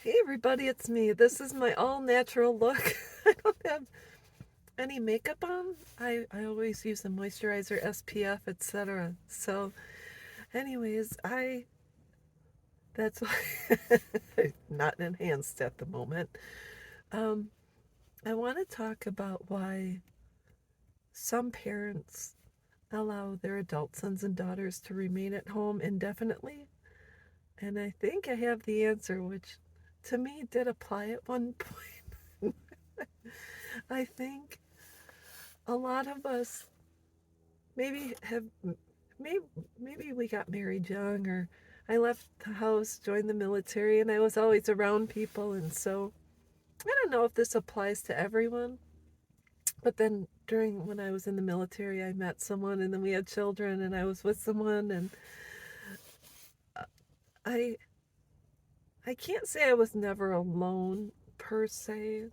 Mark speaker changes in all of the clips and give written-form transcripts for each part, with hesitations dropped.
Speaker 1: Hey everybody, it's me. This is my all natural look. I don't have any makeup on. I always use a moisturizer, SPF, etc. So, anyways, that's why not enhanced at the moment. Um, I want to talk about why some parents allow their adult sons and daughters to remain at home indefinitely. And I think I have the answer, which to me did apply at one point. I think a lot of us maybe have maybe maybe we got married young, or I left the house, joined the military, and I was always around people, and so I don't know if this applies to everyone, but then during when I was in the military I met someone, and then we had children, and I was with someone, and uh, I I can't say I was never alone per se,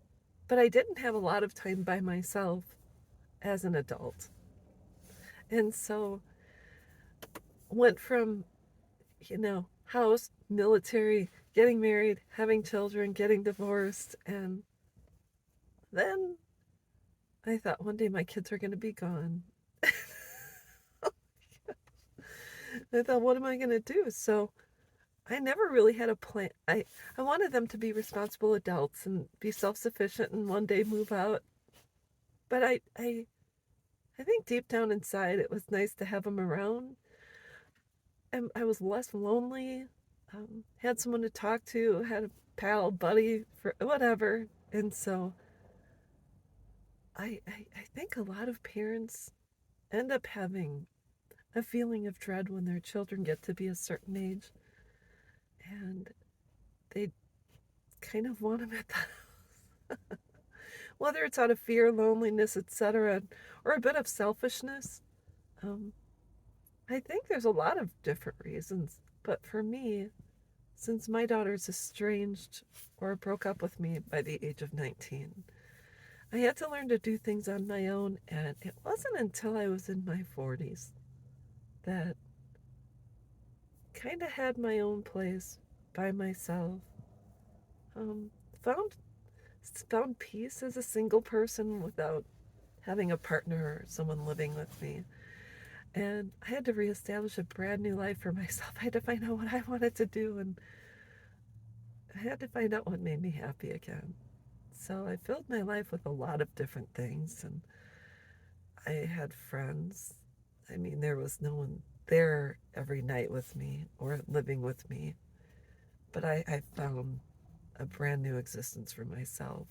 Speaker 1: but I didn't have a lot of time by myself as an adult. And so went from house, military, getting married, having children, getting divorced. And then I thought one day my kids are going to be gone. I thought, what am I going to do? So I never really had a plan. I wanted them to be responsible adults and be self sufficient and one day move out. But I think deep down inside it was nice to have them around. And I was less lonely, had someone to talk to, had a pal, buddy, for whatever. And so I think a lot of parents end up having a feeling of dread when their children get to be a certain age, and they kind of want them at the house. Whether it's out of fear, loneliness, etc., or a bit of selfishness. Um, I think there's a lot of different reasons, but for me, since my daughter's estranged or broke up with me by the age of 19, I had to learn to do things on my own, and it wasn't until I was in my 40s that kind of had my own place by myself. Um, found found peace as a single person without having a partner or someone living with me. And I had to reestablish a brand new life for myself. I had to find out what I wanted to do, and I had to find out what made me happy again. So I filled my life with a lot of different things, and I had friends. I mean, there was no one there every night with me or living with me, but I found a brand new existence for myself.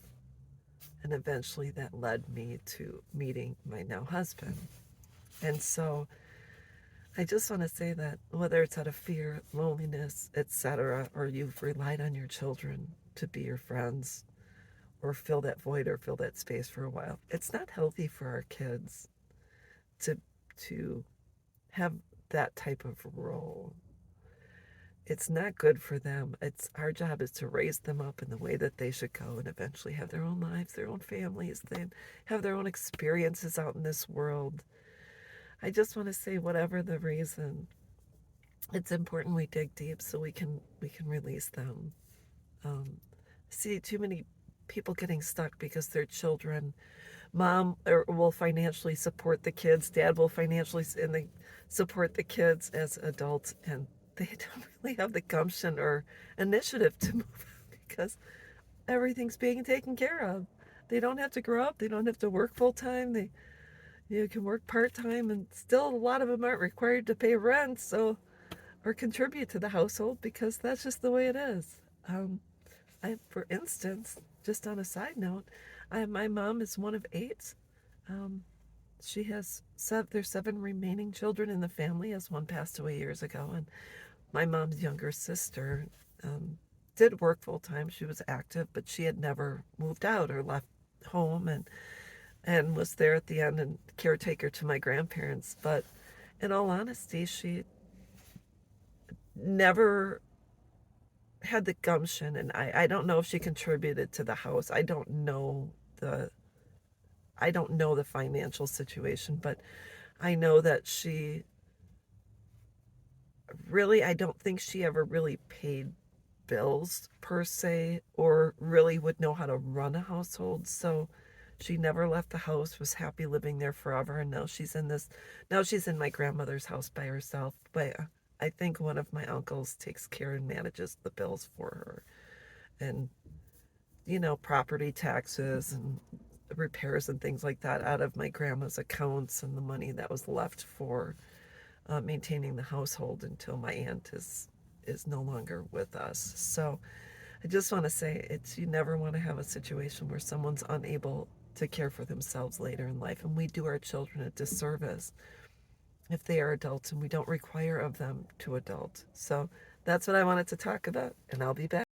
Speaker 1: And eventually that led me to meeting my now husband. And so I just want to say that whether it's out of fear, loneliness, etc., or you've relied on your children to be your friends or fill that void or fill that space for a while, it's not healthy for our kids to to have that type of role. It's not good for them. It's our job is to raise them up in the way that they should go and eventually have their own lives, their own families, then have their own experiences out in this world. I just want to say whatever the reason, it's important we dig deep so we can release them. See too many people getting stuck because their children, mom will financially support the kids, dad will financially and they support the kids as adults, and they don't really have the gumption or initiative to move out because everything's being taken care of. They don't have to grow up, they don't have to work full time, they can work part time, and still a lot of them aren't required to pay rent, so or contribute to the household because that's just the way it is. For instance, just on a side note, my mom is one of eight. um, she has there's seven remaining children in the family, as one passed away years ago. And my mom's younger sister um, did work full time. She was active, but she had never moved out or left home, and was there at the end and caretaker to my grandparents. But in all honesty, she never had the gumption, and I don't know if she contributed to the house. The I don't know the financial situation, but I know that she really, I don't think she ever really paid bills per se, or really would know how to run a household. So she never left the house, was happy living there forever, and now she's in my grandmother's house by herself. But I think one of my uncles takes care and manages the bills for her. And, property taxes and repairs and things like that out of my grandma's accounts, and the money that was left for maintaining the household until my aunt is no longer with us. So I just want to say you never want to have a situation where someone's unable to care for themselves later in life, and we do our children a disservice if they are adults and we don't require of them to adult. So that's what I wanted to talk about, and I'll be back.